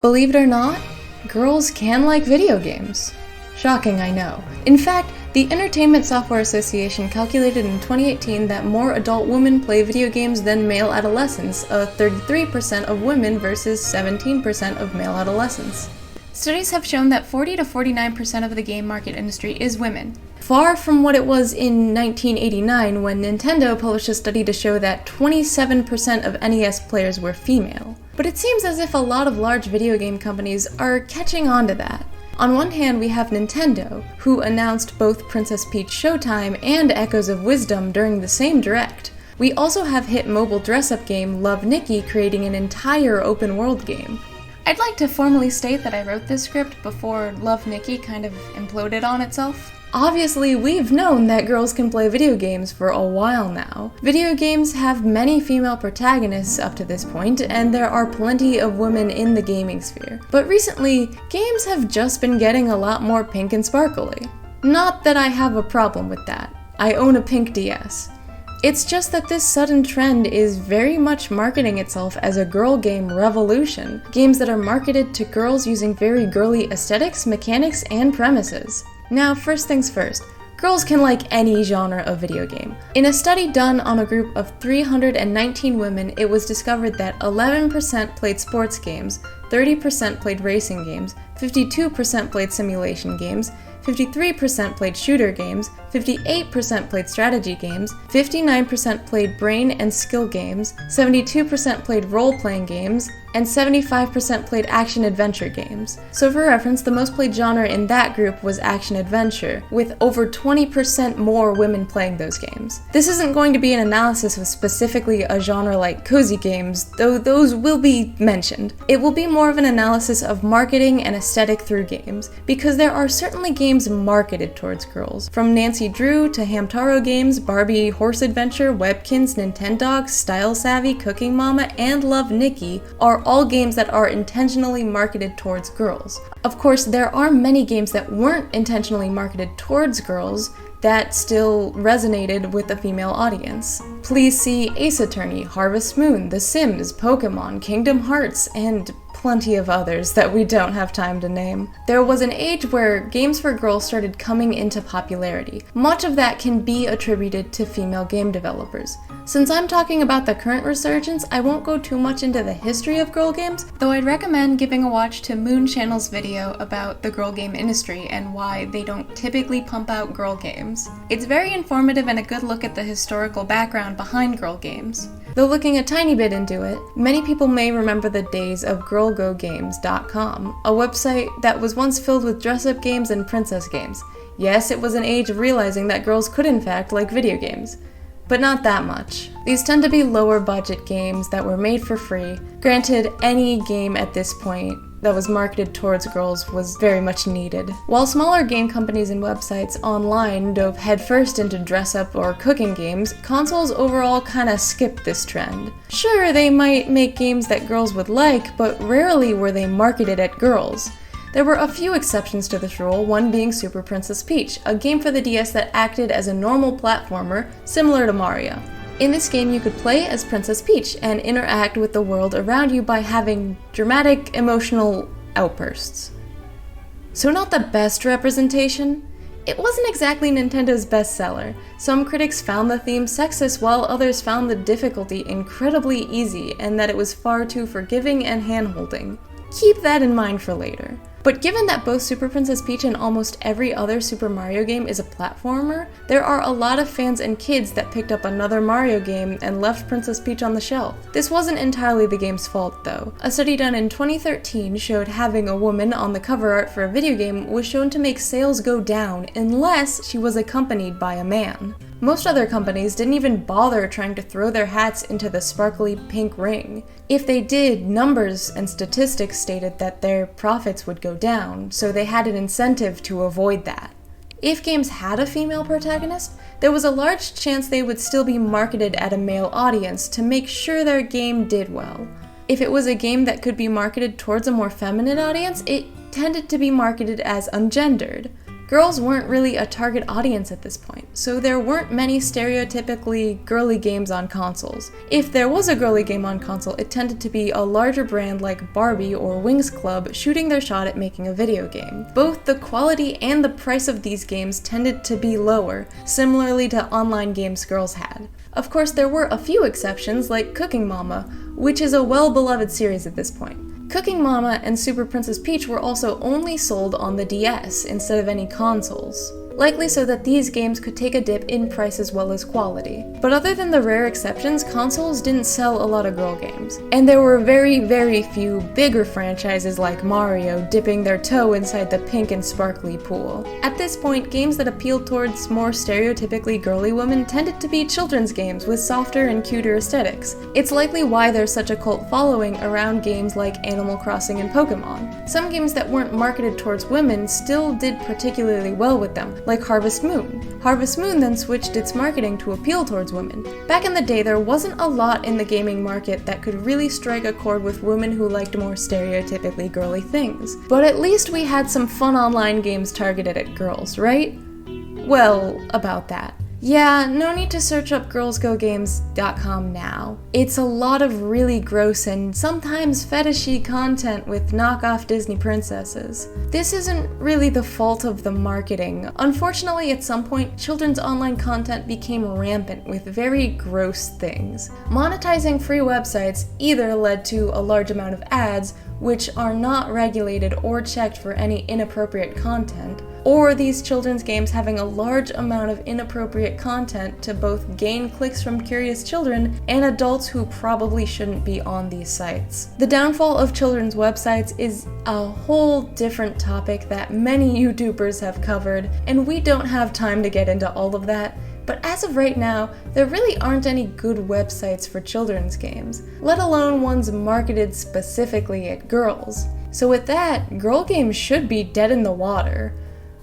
Believe it or not, girls can like video games. Shocking, I know. In fact, the Entertainment Software Association calculated in 2018 that more adult women play video games than male adolescents, 33% of women versus 17% of male adolescents. Studies have shown that 40 to 49% of the game market industry is women, far from what it was in 1989 when Nintendo published a study to show that 27% of NES players were female. But it seems as if a lot of large video game companies are catching on to that. On one hand, we have Nintendo, who announced both Princess Peach Showtime and Echoes of Wisdom during the same direct. We also have hit mobile dress-up game Love Nikki creating an entire open-world game. I'd like to formally state that I wrote this script before Love Nikki kind of imploded on itself. Obviously, we've known that girls can play video games for a while now. Video games have many female protagonists up to this point, and there are plenty of women in the gaming sphere. But recently, games have just been getting a lot more pink and sparkly. Not that I have a problem with that. I own a pink DS. It's just that this sudden trend is very much marketing itself as a girl game revolution. Games that are marketed to girls using very girly aesthetics, mechanics, and premises. Now, first things first, girls can like any genre of video game. In a study done on a group of 319 women, it was discovered that 11% played sports games, 30% played racing games, 52% played simulation games, 53% played shooter games, 58% played strategy games, 59% played brain and skill games, 72% played role-playing games, and 75% played action-adventure games. So for reference, the most played genre in that group was action-adventure, with over 20% more women playing those games. This isn't going to be an analysis of specifically a genre like cozy games, though those will be mentioned. It will be more of an analysis of marketing and aesthetic through games, because there are certainly games marketed towards girls. From Nancy Drew to Hamtaro Games, Barbie Horse Adventure, Webkinz, Nintendogs, Style Savvy, Cooking Mama, and Love Nikki are all games that are intentionally marketed towards girls. Of course, there are many games that weren't intentionally marketed towards girls that still resonated with the female audience. Please see Ace Attorney, Harvest Moon, The Sims, Pokemon, Kingdom Hearts, and plenty of others that we don't have time to name. There was an age where games for girls started coming into popularity. Much of that can be attributed to female game developers. Since I'm talking about the current resurgence, I won't go too much into the history of girl games, though I'd recommend giving a watch to Moon Channel's video about the girl game industry and why they don't typically pump out girl games. It's very informative and a good look at the historical background behind girl games. Though looking a tiny bit into it, many people may remember the days of girlgogames.com, a website that was once filled with dress-up games and princess games. Yes, it was an age of realizing that girls could in fact like video games. But not that much. These tend to be lower budget games that were made for free. Granted, any game at this point that was marketed towards girls was very much needed. While smaller game companies and websites online dove headfirst into dress-up or cooking games, consoles overall kinda skipped this trend. Sure, they might make games that girls would like, but rarely were they marketed at girls. There were a few exceptions to this rule, one being Super Princess Peach, a game for the DS that acted as a normal platformer similar to Mario. In this game, you could play as Princess Peach and interact with the world around you by having dramatic, emotional outbursts. So not the best representation? It wasn't exactly Nintendo's bestseller. Some critics found the theme sexist while others found the difficulty incredibly easy and that it was far too forgiving and hand-holding. Keep that in mind for later. But given that both Super Princess Peach and almost every other Super Mario game is a platformer, there are a lot of fans and kids that picked up another Mario game and left Princess Peach on the shelf. This wasn't entirely the game's fault, though. A study done in 2013 showed having a woman on the cover art for a video game was shown to make sales go down unless she was accompanied by a man. Most other companies didn't even bother trying to throw their hats into the sparkly pink ring. If they did, numbers and statistics stated that their profits would go down, so they had an incentive to avoid that. If games had a female protagonist, there was a large chance they would still be marketed at a male audience to make sure their game did well. If it was a game that could be marketed towards a more feminine audience, it tended to be marketed as ungendered. Girls weren't really a target audience at this point, so there weren't many stereotypically girly games on consoles. If there was a girly game on console, it tended to be a larger brand like Barbie or Wings Club shooting their shot at making a video game. Both the quality and the price of these games tended to be lower, similarly to online games girls had. Of course, there were a few exceptions like Cooking Mama, which is a well-beloved series at this point. Cooking Mama and Super Princess Peach were also only sold on the DS instead of any consoles, likely so that these games could take a dip in price as well as quality. But other than the rare exceptions, consoles didn't sell a lot of girl games, and there were very few bigger franchises like Mario dipping their toe inside the pink and sparkly pool. At this point, games that appealed towards more stereotypically girly women tended to be children's games with softer and cuter aesthetics. It's likely why there's such a cult following around games like Animal Crossing and Pokemon. Some games that weren't marketed towards women still did particularly well with them, like Harvest Moon. Harvest Moon then switched its marketing to appeal towards women. Back in the day, there wasn't a lot in the gaming market that could really strike a chord with women who liked more stereotypically girly things. But at least we had some fun online games targeted at girls, right? Well, about that. Yeah, no need to search up girlsgogames.com now. It's a lot of really gross and sometimes fetishy content with knockoff Disney princesses. This isn't really the fault of the marketing. Unfortunately, at some point, children's online content became rampant with very gross things. Monetizing free websites either led to a large amount of ads, which are not regulated or checked for any inappropriate content, or these children's games having a large amount of inappropriate content to both gain clicks from curious children and adults who probably shouldn't be on these sites. The downfall of children's websites is a whole different topic that many YouTubers have covered, and we don't have time to get into all of that. But as of right now, there really aren't any good websites for children's games, let alone ones marketed specifically at girls. So with that, girl games should be dead in the water.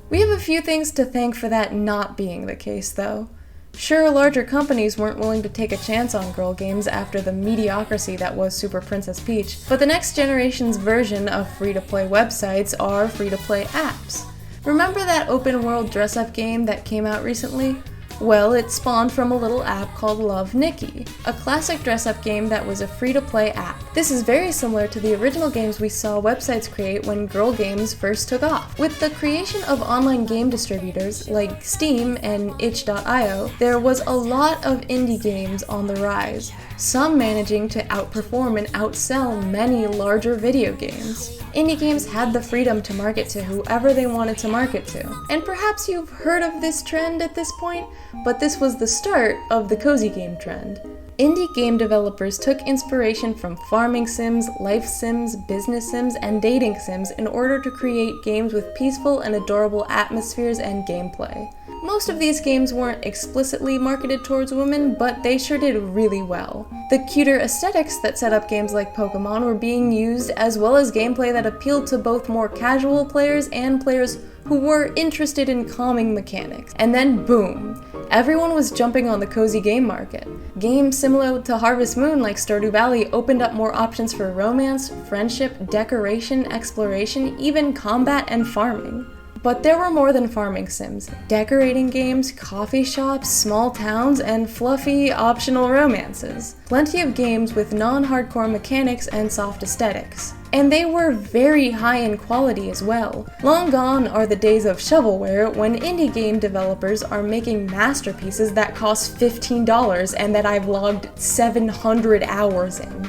We have a few things to thank for that not being the case, though. Sure, larger companies weren't willing to take a chance on girl games after the mediocrity that was Super Princess Peach, but the next generation's version of free-to-play websites are free-to-play apps. Remember that open-world dress-up game that came out recently? Well, it spawned from a little app called Love Nikki, a classic dress-up game that was a free-to-play app. This is very similar to the original games we saw websites create when girl games first took off. With the creation of online game distributors like Steam and itch.io, there was a lot of indie games on the rise, some managing to outperform and outsell many larger video games. Indie games had the freedom to market to whoever they wanted to market to. And perhaps you've heard of this trend at this point, but this was the start of the cozy game trend. Indie game developers took inspiration from farming sims, life sims, business sims, and dating sims in order to create games with peaceful and adorable atmospheres and gameplay. Most of these games weren't explicitly marketed towards women, but they sure did really well. The cuter aesthetics that set up games like Pokemon were being used, as well as gameplay that appealed to both more casual players and players who were interested in calming mechanics. And then boom! Everyone was jumping on the cozy game market. Games similar to Harvest Moon like Stardew Valley opened up more options for romance, friendship, decoration, exploration, even combat and farming. But there were more than farming sims. Decorating games, coffee shops, small towns, and fluffy, optional romances. Plenty of games with non-hardcore mechanics and soft aesthetics. And they were very high in quality as well. Long gone are the days of shovelware when indie game developers are making masterpieces that cost $15 and that I've logged 700 hours in.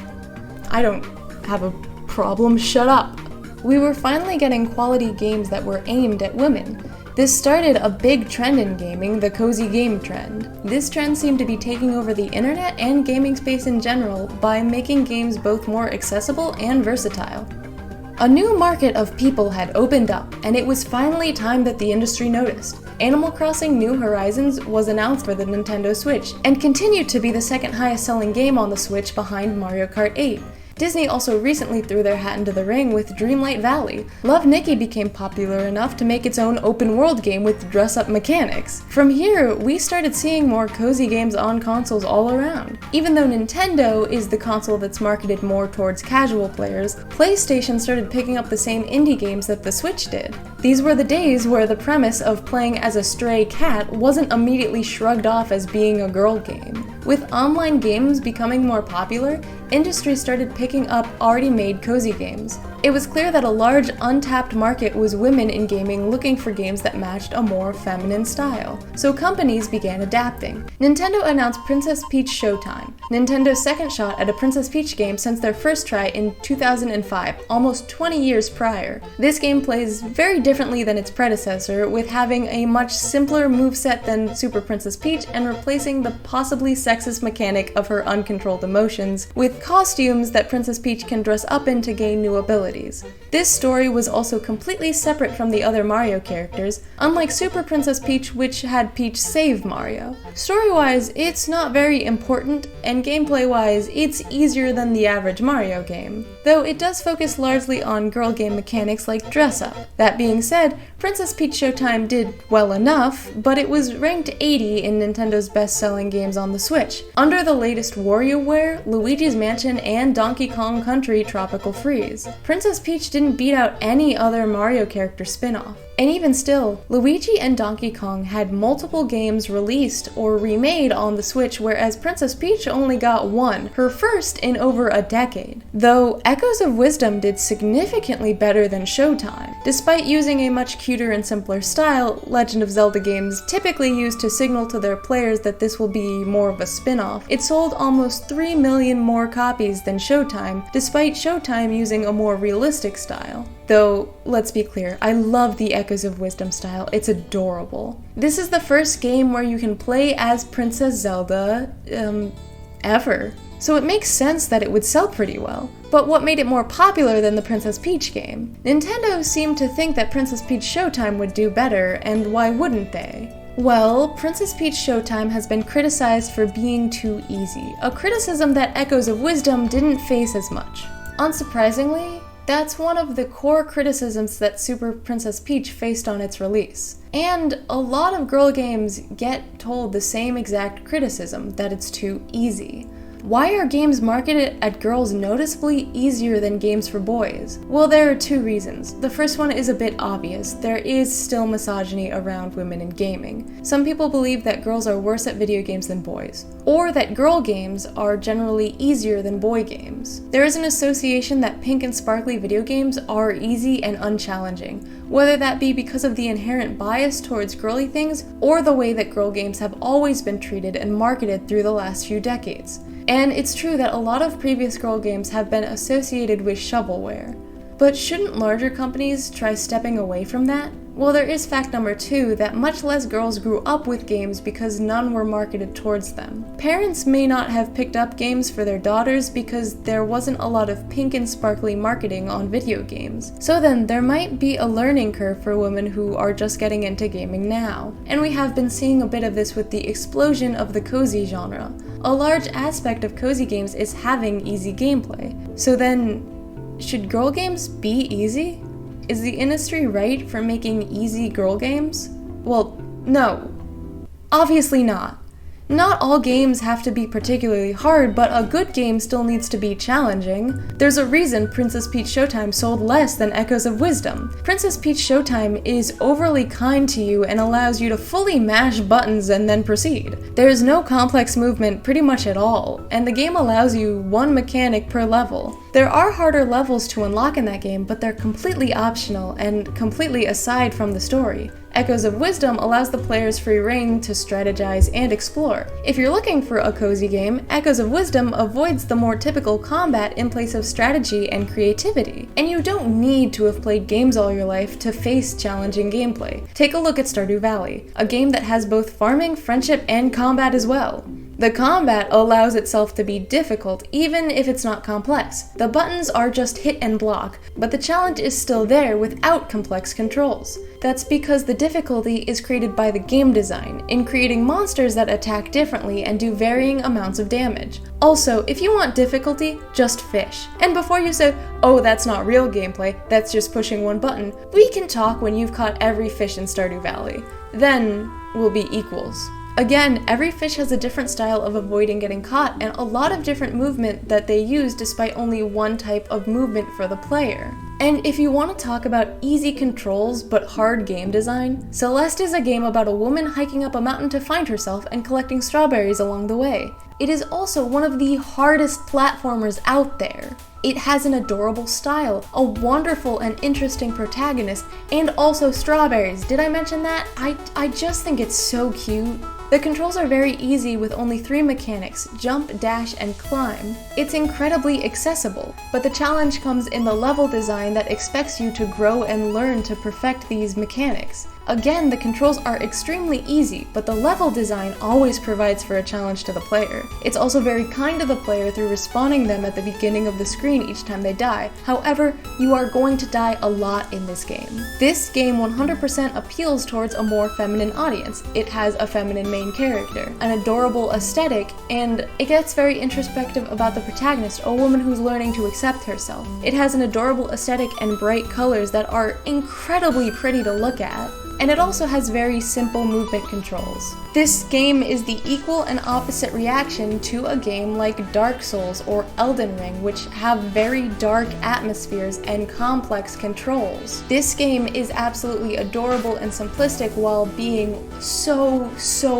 I don't have a problem, shut up. We were finally getting quality games that were aimed at women. This started a big trend in gaming, the cozy game trend. This trend seemed to be taking over the internet and gaming space in general by making games both more accessible and versatile. A new market of people had opened up, and it was finally time that the industry noticed. Animal Crossing New Horizons was announced for the Nintendo Switch, and continued to be the second highest selling game on the Switch behind Mario Kart 8. Disney also recently threw their hat into the ring with Dreamlight Valley. Love Nikki became popular enough to make its own open-world game with dress-up mechanics. From here, we started seeing more cozy games on consoles all around. Even though Nintendo is the console that's marketed more towards casual players, PlayStation started picking up the same indie games that the Switch did. These were the days where the premise of playing as a stray cat wasn't immediately shrugged off as being a girl game. With online games becoming more popular, industry started picking up already made cozy games. It was clear that a large untapped market was women in gaming looking for games that matched a more feminine style, so companies began adapting. Nintendo announced Princess Peach Showtime, Nintendo's second shot at a Princess Peach game since their first try in 2005, almost 20 years prior. This game plays very differently than its predecessor, with having a much simpler moveset than Super Princess Peach and replacing the possibly sexist mechanic of her uncontrolled emotions with costumes that Princess Peach can dress up in to gain new abilities. This story was also completely separate from the other Mario characters, unlike Super Princess Peach, which had Peach save Mario. Story-wise, it's not very important, and gameplay-wise, it's easier than the average Mario game, though it does focus largely on girl game mechanics like dress-up. That being said, Princess Peach Showtime did well enough, but it was ranked 80 in Nintendo's best-selling games on the Switch, under the latest WarioWare, Luigi's Mansion, and Donkey Kong Country Tropical Freeze. Princess Peach didn't beat out any other Mario character spin-off. And even still, Luigi and Donkey Kong had multiple games released or remade on the Switch, whereas Princess Peach only got one, her first in over a decade. Though Echoes of Wisdom did significantly better than Showtime. Despite using a much cuter and simpler style, Legend of Zelda games typically used to signal to their players that this will be more of a spin-off, it sold almost 3 million more copies than Showtime, despite Showtime using a more realistic style. Though, let's be clear, I love the Echoes of Wisdom style, it's adorable. This is the first game where you can play as Princess Zelda, ever. So it makes sense that it would sell pretty well. But what made it more popular than the Princess Peach game? Nintendo seemed to think that Princess Peach Showtime would do better, and why wouldn't they? Well, Princess Peach Showtime has been criticized for being too easy, a criticism that Echoes of Wisdom didn't face as much. Unsurprisingly, that's one of the core criticisms that Super Princess Peach faced on its release. And a lot of girl games get told the same exact criticism, that it's too easy. Why are games marketed at girls noticeably easier than games for boys? Well, there are two reasons. The first one is a bit obvious. There is still misogyny around women in gaming. Some people believe that girls are worse at video games than boys, or that girl games are generally easier than boy games. There is an association that pink and sparkly video games are easy and unchallenging, whether that be because of the inherent bias towards girly things, or the way that girl games have always been treated and marketed through the last few decades. And it's true that a lot of previous girl games have been associated with shovelware. But shouldn't larger companies try stepping away from that? Well, there is fact number 2, that much less girls grew up with games because none were marketed towards them. Parents may not have picked up games for their daughters because there wasn't a lot of pink and sparkly marketing on video games. So then, there might be a learning curve for women who are just getting into gaming now. And we have been seeing a bit of this with the explosion of the cozy genre. A large aspect of cozy games is having easy gameplay. So then, should girl games be easy? Is the industry right for making easy girl games? Well, no. Obviously not. Not all games have to be particularly hard, but a good game still needs to be challenging. There's a reason Princess Peach Showtime sold less than Echoes of Wisdom. Princess Peach Showtime is overly kind to you and allows you to fully mash buttons and then proceed. There's no complex movement pretty much at all, and the game allows you one mechanic per level. There are harder levels to unlock in that game, but they're completely optional and completely aside from the story. Echoes of Wisdom allows the players free rein to strategize and explore. If you're looking for a cozy game, Echoes of Wisdom avoids the more typical combat in place of strategy and creativity. And you don't need to have played games all your life to face challenging gameplay. Take a look at Stardew Valley, a game that has both farming, friendship, and combat as well. The combat allows itself to be difficult, even if it's not complex. The buttons are just hit and block, but the challenge is still there without complex controls. That's because the difficulty is created by the game design, in creating monsters that attack differently and do varying amounts of damage. Also, if you want difficulty, just fish. And before you say, oh, that's not real gameplay, that's just pushing one button, we can talk when you've caught every fish in Stardew Valley. Then we'll be equals. Again, every fish has a different style of avoiding getting caught and a lot of different movement that they use despite only one type of movement for the player. And if you want to talk about easy controls but hard game design, Celeste is a game about a woman hiking up a mountain to find herself and collecting strawberries along the way. It is also one of the hardest platformers out there. It has an adorable style, a wonderful and interesting protagonist, and also strawberries. Did I mention that? I just think it's so cute. The controls are very easy with only 3 mechanics: jump, dash, and climb. It's incredibly accessible, but the challenge comes in the level design that expects you to grow and learn to perfect these mechanics. Again, the controls are extremely easy, but the level design always provides for a challenge to the player. It's also very kind to the player through respawning them at the beginning of the screen each time they die. However, you are going to die a lot in this game. This game 100% appeals towards a more feminine audience. It has a feminine main character, an adorable aesthetic, and it gets very introspective about the protagonist, a woman who's learning to accept herself. It has an adorable aesthetic and bright colors that are incredibly pretty to look at. And it also has very simple movement controls. This game is the equal and opposite reaction to a game like Dark Souls or Elden Ring, which have very dark atmospheres and complex controls. This game is absolutely adorable and simplistic while being so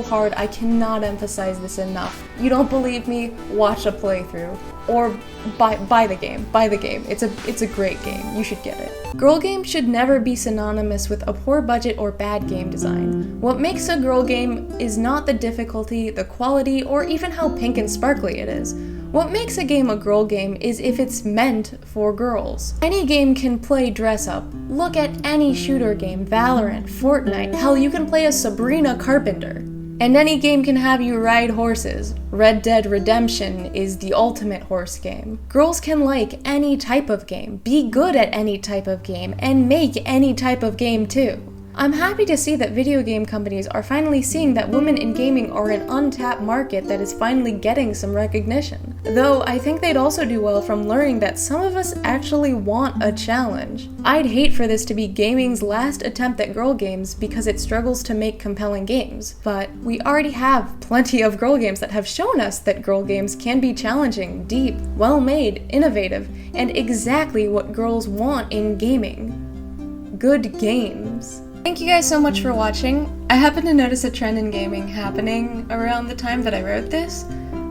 hard. I cannot emphasize this enough. You don't believe me? Watch a playthrough. Or buy the game. Buy the game. It's a great game. You should get it. Girl game should never be synonymous with a poor budget or bad game design. What makes a girl game is not the difficulty, the quality, or even how pink and sparkly it is. What makes a game a girl game is if it's meant for girls. Any game can play dress up. Look at any shooter game, Valorant, Fortnite, hell, you can play as Sabrina Carpenter. And any game can have you ride horses. Red Dead Redemption is the ultimate horse game. Girls can like any type of game, be good at any type of game, and make any type of game too. I'm happy to see that video game companies are finally seeing that women in gaming are an untapped market that is finally getting some recognition. Though I think they'd also do well from learning that some of us actually want a challenge. I'd hate for this to be gaming's last attempt at girl games because it struggles to make compelling games, but we already have plenty of girl games that have shown us that girl games can be challenging, deep, well-made, innovative, and exactly what girls want in gaming. Good games. Thank you guys so much for watching. I happened to notice a trend in gaming happening around the time that I wrote this.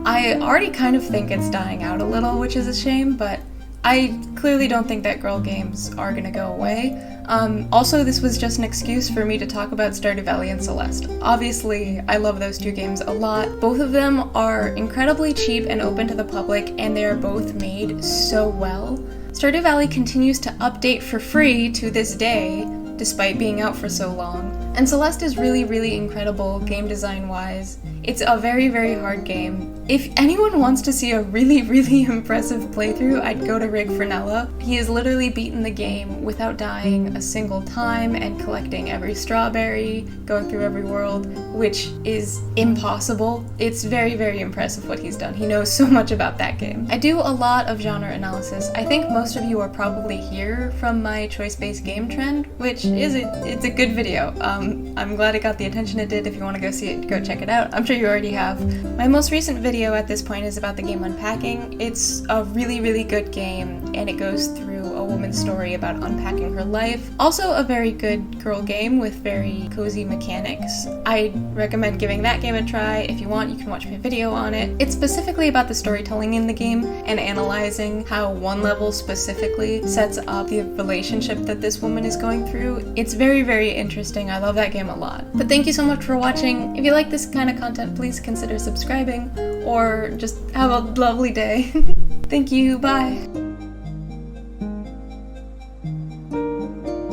I already kind of think it's dying out a little, which is a shame, but I clearly don't think that girl games are gonna go away. Also, this was just an excuse for me to talk about Stardew Valley and Celeste. Obviously, I love those two games a lot. Both of them are incredibly cheap and open to the public, and they are both made so well. Stardew Valley continues to update for free to this day, despite being out for so long. And Celeste is really incredible game design wise. It's a very hard game. If anyone wants to see a really impressive playthrough, I'd go to Rig Fernella. He has literally beaten the game without dying a single time and collecting every strawberry, going through every world, which is impossible. It's very impressive what he's done. He knows so much about that game. I do a lot of genre analysis. I think most of you are probably here from my choice-based game trend, which it's a good video. I'm glad it got the attention it did. If you want to go see it, go check it out. I'm sure you already have. My most recent video at this point is about the game Unpacking. It's a really good game, and it goes through a woman's story about unpacking her life. Also a very good girl game with very cozy mechanics. I recommend giving that game a try. If you want, you can watch my video on it. It's specifically about the storytelling in the game and analyzing how one level specifically sets up the relationship that this woman is going through. It's very interesting. I love that game a lot. But thank you so much for watching. If you like this kind of content, please consider subscribing or just have a lovely day. Thank you, bye.